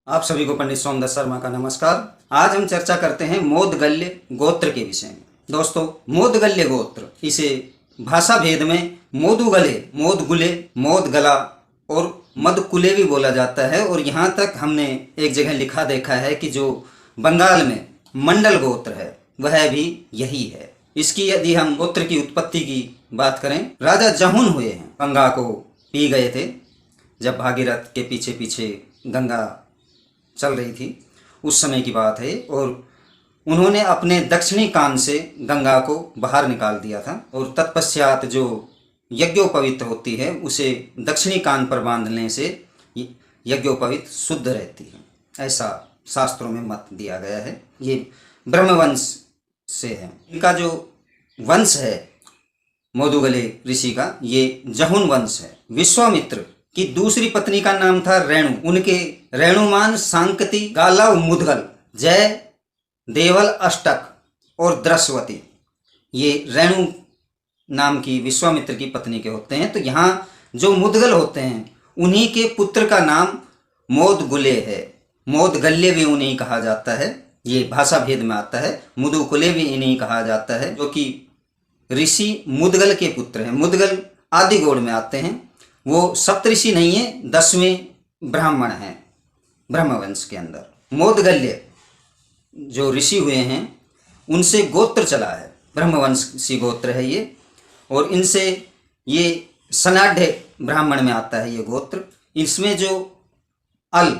आप सभी को पंडित सोमदत्त शर्मा का नमस्कार। आज हम चर्चा करते हैं मोदगल्य गोत्र के विषय में। दोस्तों, मोदगल्य गोत्र इसे भाषा भेद में मोदुगले, मोदगुले, मोदगला और मदकुले भी बोला जाता है। और यहाँ तक हमने एक जगह लिखा देखा है कि जो बंगाल में मंडल गोत्र है वह भी यही है। इसकी यदि हम गोत्र की उत्पत्ति की बात करें, राजा जहुन हुए हैं, गंगा को पी गए थे जब भागीरथ के पीछे पीछे गंगा चल रही थी, उस समय की बात है। और उन्होंने अपने दक्षिणी कान से गंगा को बाहर निकाल दिया था और तत्पश्चात जो यज्ञोपवीत होती है उसे दक्षिणी कान पर बांधने से यज्ञोपवीत शुद्ध रहती है, ऐसा शास्त्रों में मत दिया गया है। ये ब्रह्मवंश से है। इनका जो वंश है मोदुगले ऋषि का, ये जहुन वंश है। विश्वामित्र की दूसरी पत्नी का नाम था रेणु। उनके रेणुमान, सांकति, गालव, मुदगल, जय, देवल, अष्टक और द्रस्वती, ये रेणु नाम की विश्वामित्र की पत्नी के होते हैं। तो यहाँ जो मुदगल होते हैं उन्हीं के पुत्र का नाम मोदगुले है। मोदगल्य भी उन्हीं कहा जाता है, ये भाषा भेद में आता है। मुदुकुले भी इन्हीं कहा जाता है, जो कि ऋषि मुदगल के पुत्र हैं। मुदगल आदि गौड़ में आते हैं। वो सप्तऋषि नहीं है, 10वें ब्राह्मण हैं ब्रह्मवंश के अंदर। मोदगल्य जो ऋषि हुए हैं उनसे गोत्र चला है, ब्रह्मवंशी गोत्र है ये। और इनसे ये सनाढ़ ब्राह्मण में आता है ये गोत्र। इसमें जो अल,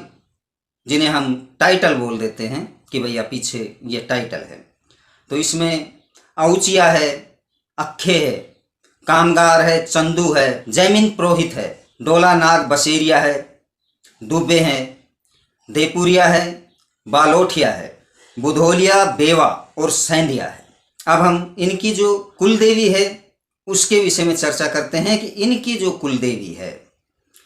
जिन्हें हम टाइटल बोल देते हैं कि भैया पीछे ये टाइटल है, तो इसमें औचिया है, अखे है, कामगार है, चंदू है, जैमिन पुरोहित है, डोला नाग बसेरिया है, दुबे हैं, देपुरिया है, बालोठिया है, बुधोलिया, बेवा और सैंधिया है। अब हम इनकी जो कुलदेवी है उसके विषय में चर्चा करते हैं कि इनकी जो कुलदेवी है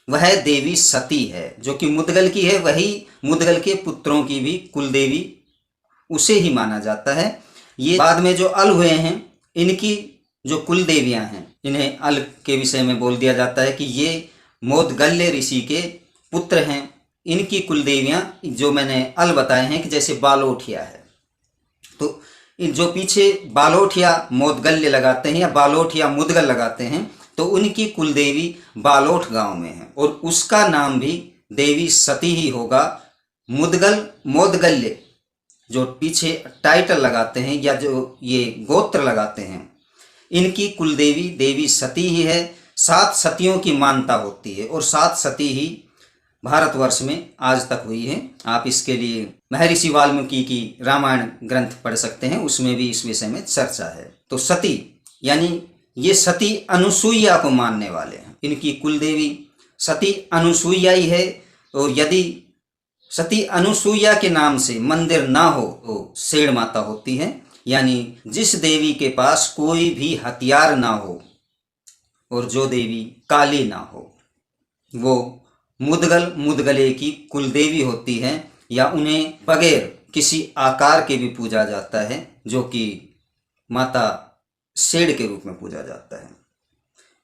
वह देवी सती है, जो कि मुदगल की है। वही मुदगल के पुत्रों की भी कुलदेवी उसे ही माना जाता है। ये बाद में जो अल हुए हैं इनकी जो कुल देवियाँ हैं, इन्हें अल के विषय में बोल दिया जाता है कि ये मोदगल्य ऋषि के पुत्र हैं। इनकी कुल देवियाँ जो मैंने अल बताए हैं कि जैसे बालोठिया है, तो जो पीछे बालोठिया मोदगल्य लगाते हैं या बालोठिया मुदगल लगाते हैं, तो उनकी कुल देवी बालोठ गांव में है और उसका नाम भी देवी सती ही होगा। मुदगल, मोदगल्य जो पीछे टाइटल लगाते हैं या जो ये गोत्र लगाते हैं, इनकी कुलदेवी देवी सती ही है। 7 सतियों की मान्यता होती है और 7 सती ही भारतवर्ष में आज तक हुई है। आप इसके लिए महर्षि वाल्मीकि की रामायण ग्रंथ पढ़ सकते हैं, उसमें भी इस विषय में चर्चा है। तो सती यानी ये सती अनुसुईया को मानने वाले हैं। इनकी कुलदेवी सती अनुसुईया ही है। और यदि सती अनुसुईया के नाम से मंदिर ना हो तो सेड़ माता होती है, यानी जिस देवी के पास कोई भी हथियार ना हो और जो देवी काली ना हो, वो मुदगल मुदगले की कुलदेवी होती है, या उन्हें बगैर किसी आकार के भी पूजा जाता है, जो कि माता शेड़ के रूप में पूजा जाता है।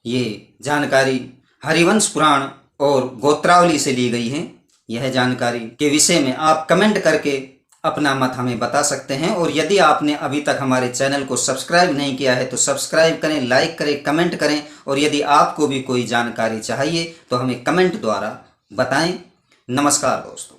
ये जानकारी हरिवंश पुराण और गोत्रावली से ली गई है। यह जानकारी के विषय में आप कमेंट करके अपना मत हमें बता सकते हैं। और यदि आपने अभी तक हमारे चैनल को सब्सक्राइब नहीं किया है तो सब्सक्राइब करें, लाइक करें, कमेंट करें। और यदि आपको भी कोई जानकारी चाहिए तो हमें कमेंट द्वारा बताएं। नमस्कार दोस्तों।